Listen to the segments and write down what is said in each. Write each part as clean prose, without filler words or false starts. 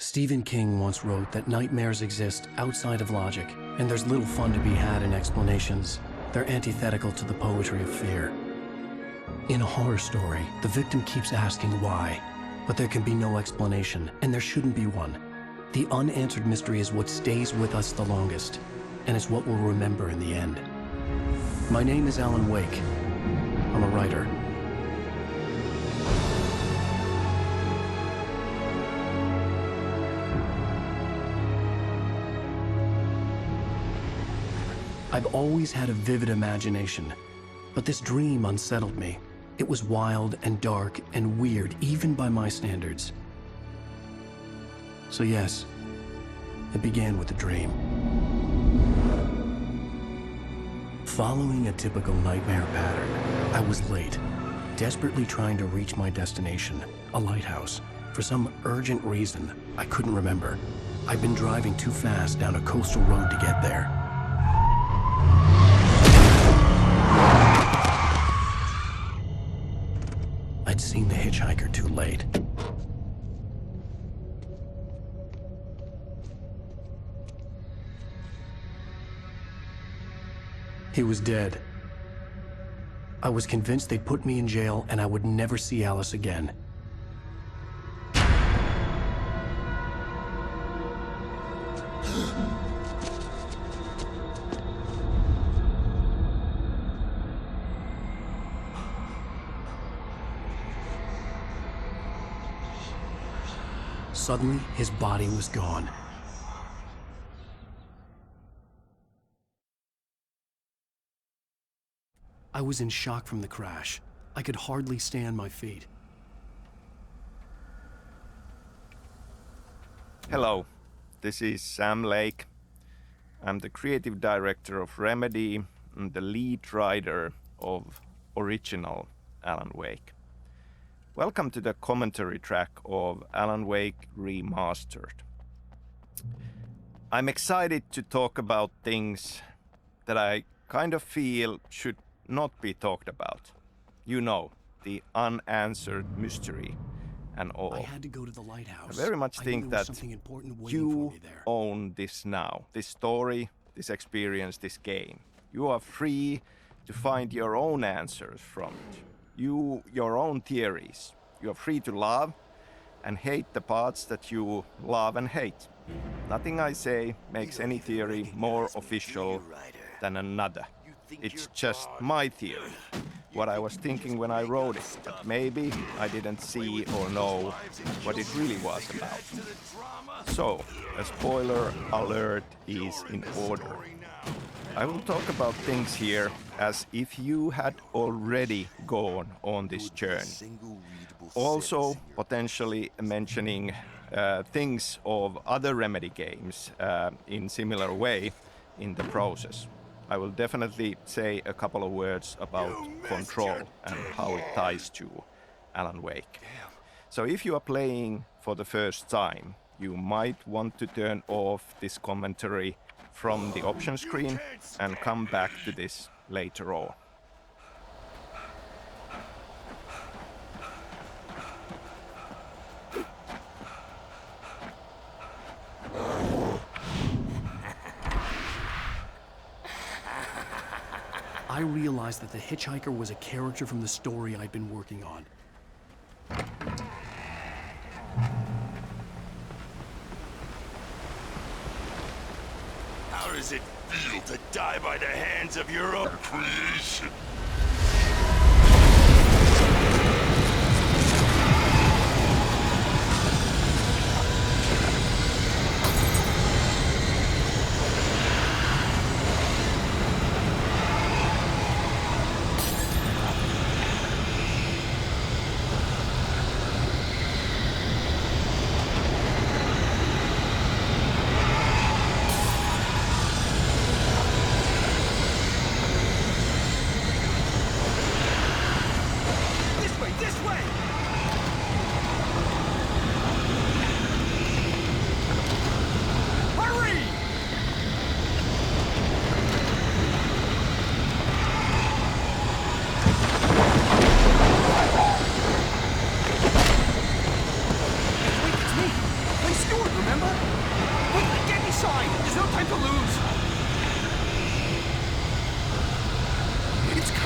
Stephen King once wrote that nightmares exist outside of logic, and there's little fun to be had in explanations. They're antithetical to the poetry of fear. In a horror story, the victim keeps asking why, but there can be no explanation, and there shouldn't be one. The unanswered mystery is what stays with us the longest, and it's what we'll remember in the end. My name is Alan Wake. I'm a writer. I've always had a vivid imagination, but this dream unsettled me. It was wild and dark and weird, even by my standards. So yes, it began with a dream. Following a typical nightmare pattern, I was late, desperately trying to reach my destination, a lighthouse. For some urgent reason, I couldn't remember. I'd been driving too fast down a coastal road to get there. I'd seen the hitchhiker too late. He was dead. I was convinced they'd put me in jail and I would never see Alice again. Suddenly, his body was gone. I was in shock from the crash. I could hardly stay on my feet. Hello, this is Sam Lake. I'm the creative director of Remedy and the lead writer of original Alan Wake. Welcome to the commentary track of Alan Wake Remastered. I'm excited to talk about things that I kind of feel should not be talked about. You know, the unanswered mystery and all. I had to go to the lighthouse. I very much think that you there. own this now, this story, this experience, this game. You are free to find your own answers from it. Your own theories. You are free to love and hate the parts that you love and hate. Nothing I say makes any theory more official than another. It's just my theory, what I was thinking when I wrote it, but maybe I didn't see or know what it really was about. So, a spoiler alert is in order. I will talk about things here as if you had already gone on this journey. Also, potentially mentioning things of other Remedy games in similar way in the process. I will definitely say a couple of words about Control and how it ties to Alan Wake. So if you are playing for the first time, you might want to turn off this commentary from the option screen and come back to this later on. I realized that the hitchhiker was a character from the story I'd been working on. How does it feel to die by the hands of your own creation?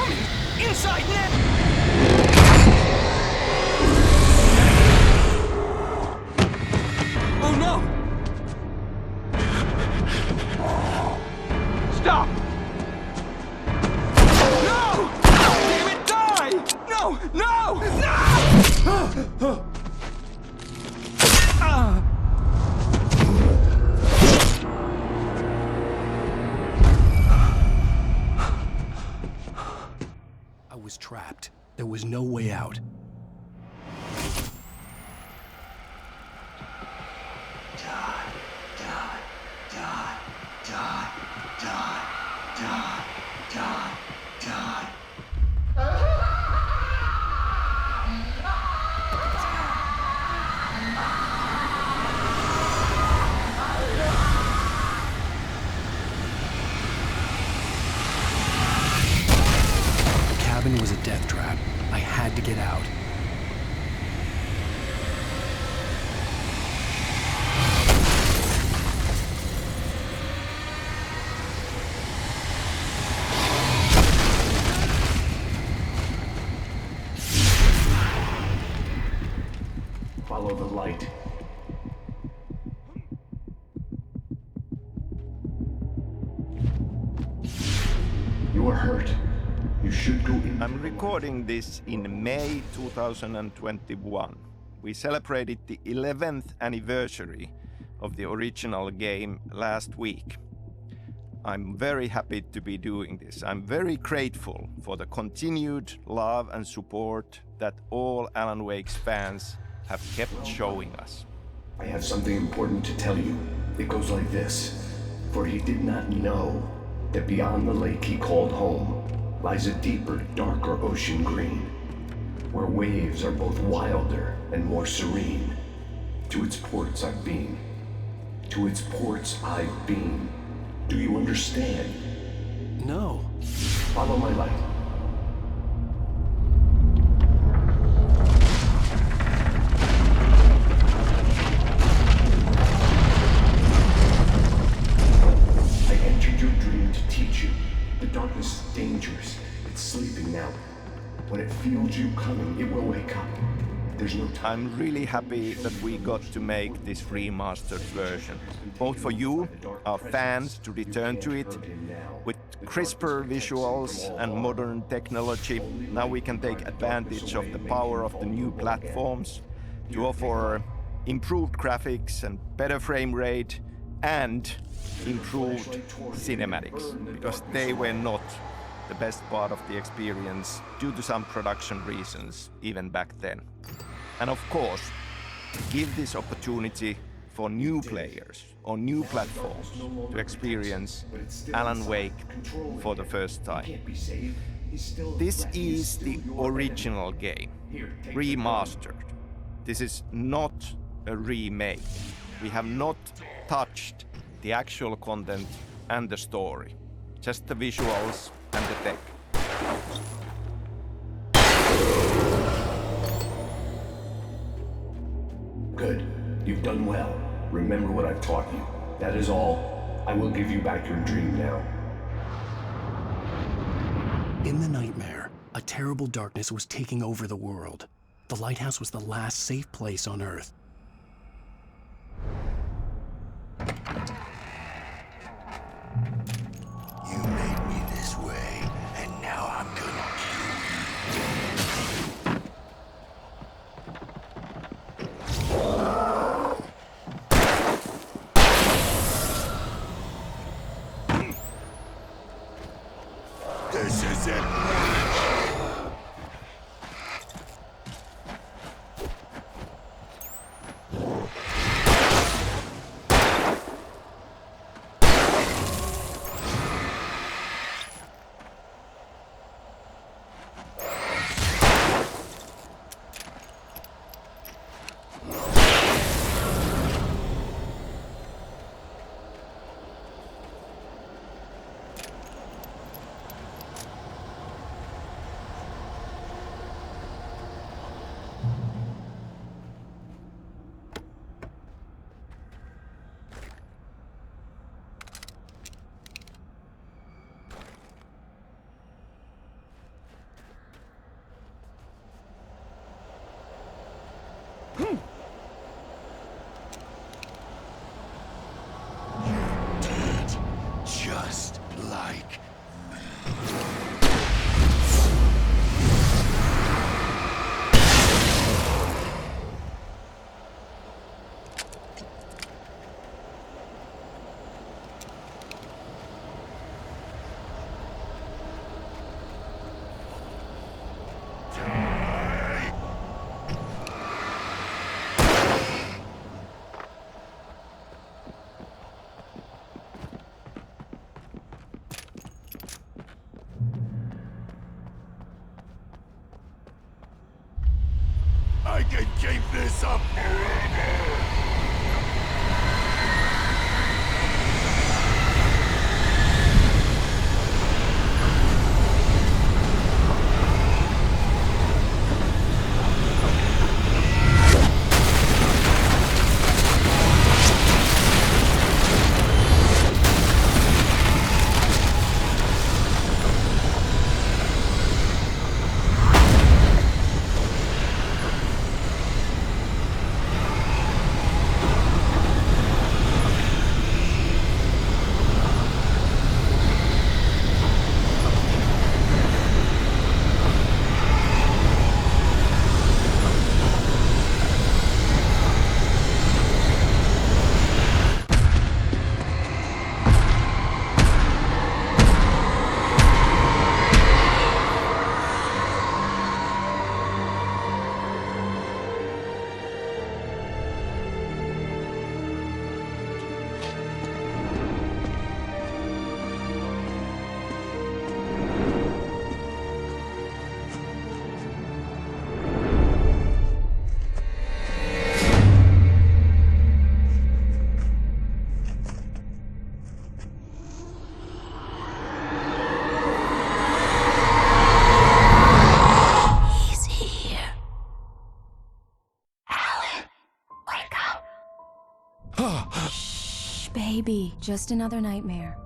coming! Inside now! Oh no! Stop! No! Damn it, die! No! No! No! I was trapped. There was no way out. The cabin was a death trap. I had to get out. Follow the light. You are hurt. You should go in. I'm recording this in May 2021. We celebrated the 11th anniversary of the original game last week. I'm very happy to be doing this. I'm very grateful for the continued love and support that all Alan Wake's fans have kept showing us. I have something important to tell you. It goes like this. For he did not know that beyond the lake he called home lies a deeper, darker ocean green, where waves are both wilder and more serene. To its ports I've been. To its ports I've been. Do you understand? No. Follow my light. I entered your dream to teach you. The darkness is dangerous. It's sleeping now. When it feels you coming, it will wake up. There's no time. I'm really happy that we got to make this remastered version, both for you, our fans, to return to it. With crisper visuals and modern technology, now we can take advantage of the power of the new platforms to offer improved graphics and better frame rate and improved cinematics, because they were not the best part of the experience due to some production reasons even back then. And of course, give this opportunity for new players on new platforms to experience Alan Wake for the first time. This is the original game, remastered. This is not a remake. We have not touched the actual content and the story, just the visuals and the tech. Good. You've done well. Remember what I've taught you. That is all. I will give you back your dream now. In the nightmare, a terrible darkness was taking over the world. The lighthouse was the last safe place on Earth. You made me this way, and now I'm gonna kill you. This is it. can keep this up forever! Shh, baby. Just another nightmare.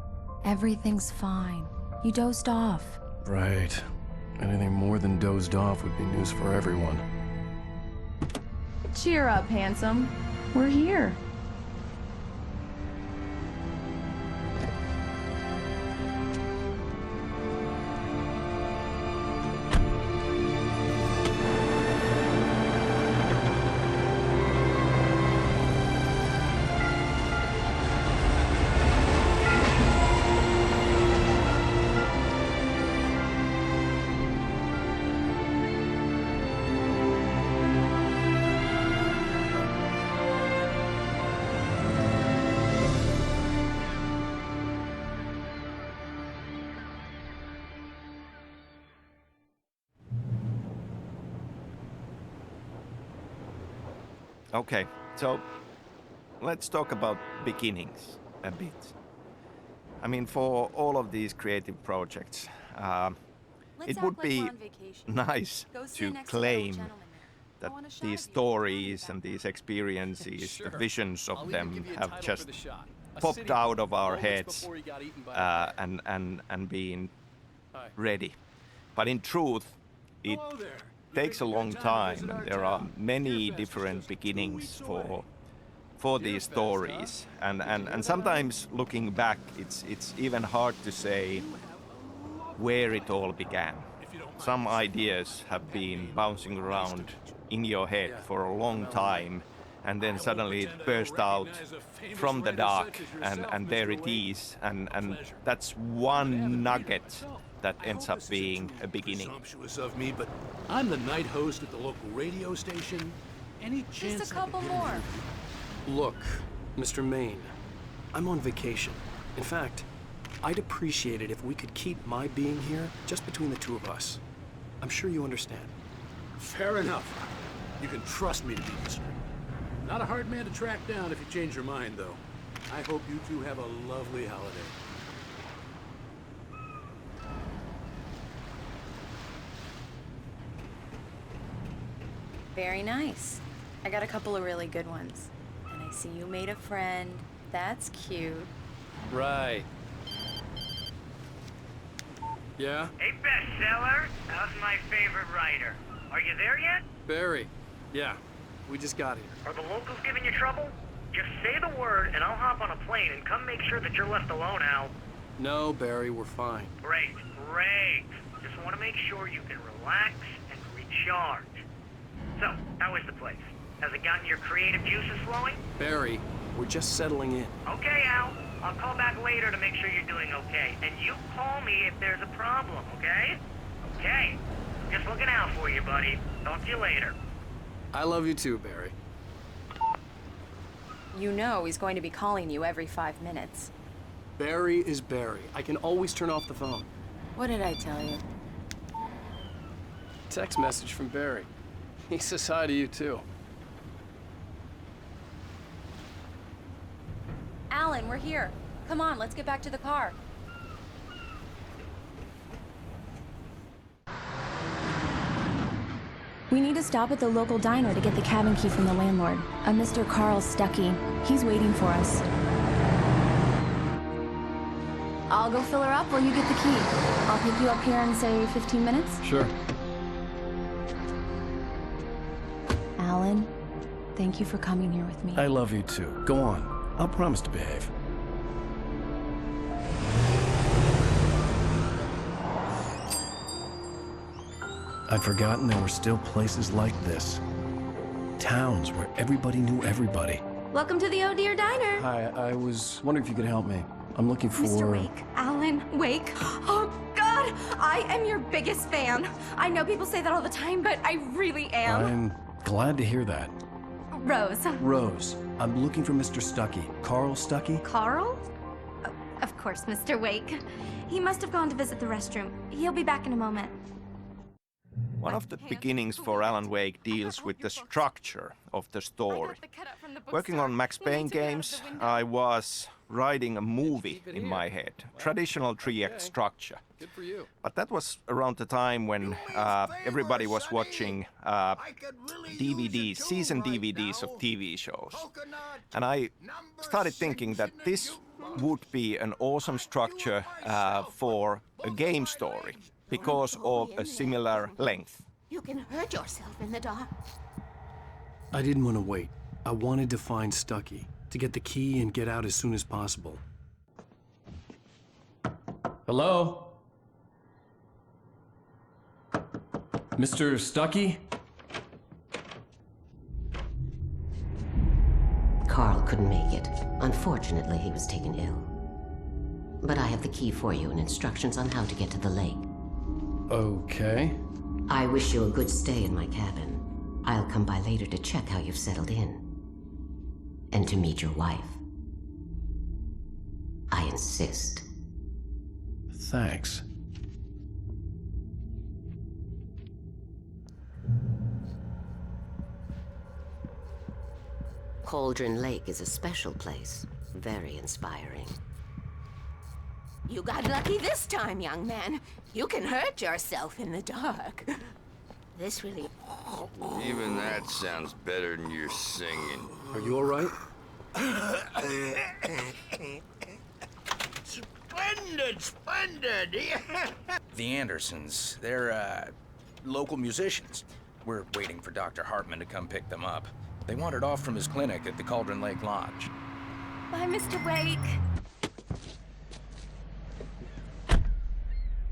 Everything's fine. You dozed off. Right. Anything more than dozed off would be news for everyone. Cheer up, handsome. We're here. Okay, so let's talk about beginnings a bit. I mean, for all of these creative projects, it would be nice to claim that these stories and these experiences, the visions of them have just popped out of our heads and been ready. But in truth, it takes a long time, and there are many different beginnings for these stories, and sometimes looking back, it's even hard to say where it all began. Some ideas have been bouncing around in your head for a long time, and then suddenly it burst out from the dark, and there it is, and that's one nugget that ends up being a beginning. Presumptuous of me, but I'm the night host at the local radio station. Any chance? Just a couple more. Look, Mr. Maine, I'm on vacation. In fact, I'd appreciate it if we could keep my being here just between the two of us. I'm sure you understand. Fair enough. You can trust me to be discreet. Not a hard man to track down if you change your mind, though. I hope you two have a lovely holiday. Very nice. I got a couple of really good ones. And I see you made a friend. That's cute. Right. Yeah? Hey, bestseller, how's my favorite writer? Are you there yet? Barry. Yeah. We just got here. Are the locals giving you trouble? Just say the word and I'll hop on a plane and come make sure that you're left alone, Al. No, Barry, we're fine. Great, great. Just want to make sure you can relax and recharge. So, how is the place? Has it gotten your creative juices flowing? Barry, we're just settling in. Okay, Al. I'll call back later to make sure you're doing okay. And you call me if there's a problem, okay? Okay. Just looking out for you, buddy. Talk to you later. I love you too, Barry. You know he's going to be calling you every 5 minutes. Barry is Barry. I can always turn off the phone. What did I tell you? Text message from Barry. He says hi to you, too. Alan, we're here. Come on, let's get back to the car. We need to stop at the local diner to get the cabin key from the landlord, a Mr. Carl Stuckey. He's waiting for us. I'll go fill her up while you get the key. I'll pick you up here in, say, 15 minutes? Sure. Alan, thank you for coming here with me. I love you too. Go on. I'll promise to behave. I'd forgotten there were still places like this. Towns where everybody knew everybody. Welcome to the Oh Dear Diner. Hi, I was wondering if you could help me. I'm looking for... Mr. Wake. Alan Wake. Oh, God! I am your biggest fan. I know people say that all the time, but I really am. I'm glad to hear that. Rose. Rose, I'm looking for Mr. Stuckey. Carl Stuckey? Carl? Oh, of course, Mr. Wake. He must have gone to visit the restroom. He'll be back in a moment. One of the beginnings for Alan Wake deals with the structure of the story. Working on Max Payne games, I was writing a movie in my head, traditional 3-act structure. Good for you. But that was around the time when everybody was watching DVDs, season DVDs of TV shows. And I started thinking that this would be an awesome structure for a game story because of a similar length. You can hurt yourself in the dark. I didn't want to wait. I wanted to find Stuckey, to get the key and get out as soon as possible. Hello? Mr. Stuckey? Carl couldn't make it. Unfortunately, he was taken ill. But I have the key for you and instructions on how to get to the lake. Okay. I wish you a good stay in my cabin. I'll come by later to check how you've settled in. And to meet your wife. I insist. Thanks. Cauldron Lake is a special place. Very inspiring. You got lucky this time, young man. You can hurt yourself in the dark. This really... Even that sounds better than your singing. Are you all right? Splendid, splendid! The Andersons, they're, local musicians. We're waiting for Dr. Hartman to come pick them up. They wandered off from his clinic at the Cauldron Lake Lodge. Bye, Mr. Wake.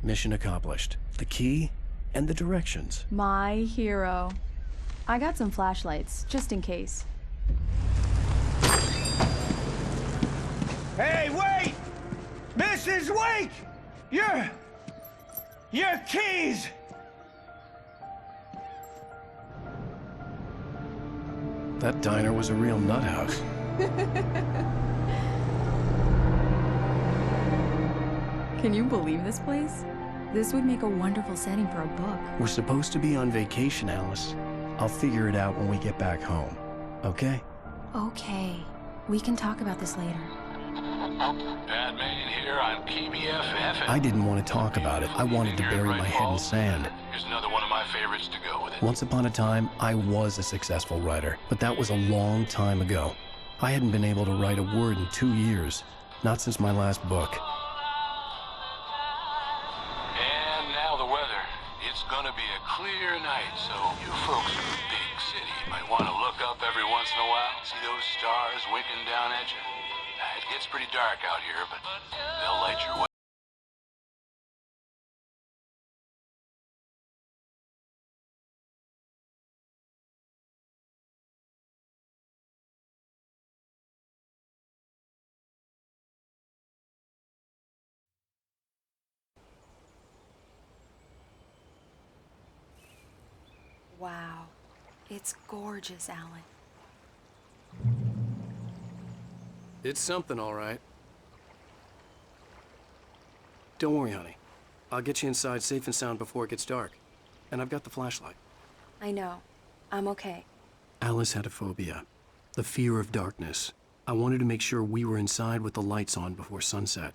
Mission accomplished. The key and the directions. My hero. I got some flashlights, just in case. Hey, wait! Mrs. Wake! Your keys! That diner was a real nut house. Can you believe this place? This would make a wonderful setting for a book. We're supposed to be on vacation, Alice. I'll figure it out when we get back home. Okay? Okay. We can talk about this later. Batman here on KBFF. I didn't want to talk about it. I wanted to bury my head in sand. Here's another one of my favorites to go with it. Once upon a time, I was a successful writer, but that was a long time ago. I hadn't been able to write a word in 2 years. Not since my last book. And now the weather. It's gonna be a clear night, so you folks in the big city might want to look up every once in a while, see those stars winking down at you. It gets pretty dark out here, but they'll light your way. Wow. It's gorgeous, Alan. It's something, all right. Don't worry, honey. I'll get you inside safe and sound before it gets dark. And I've got the flashlight. I know. I'm okay. Alice had a phobia, the fear of darkness. I wanted to make sure we were inside with the lights on before sunset.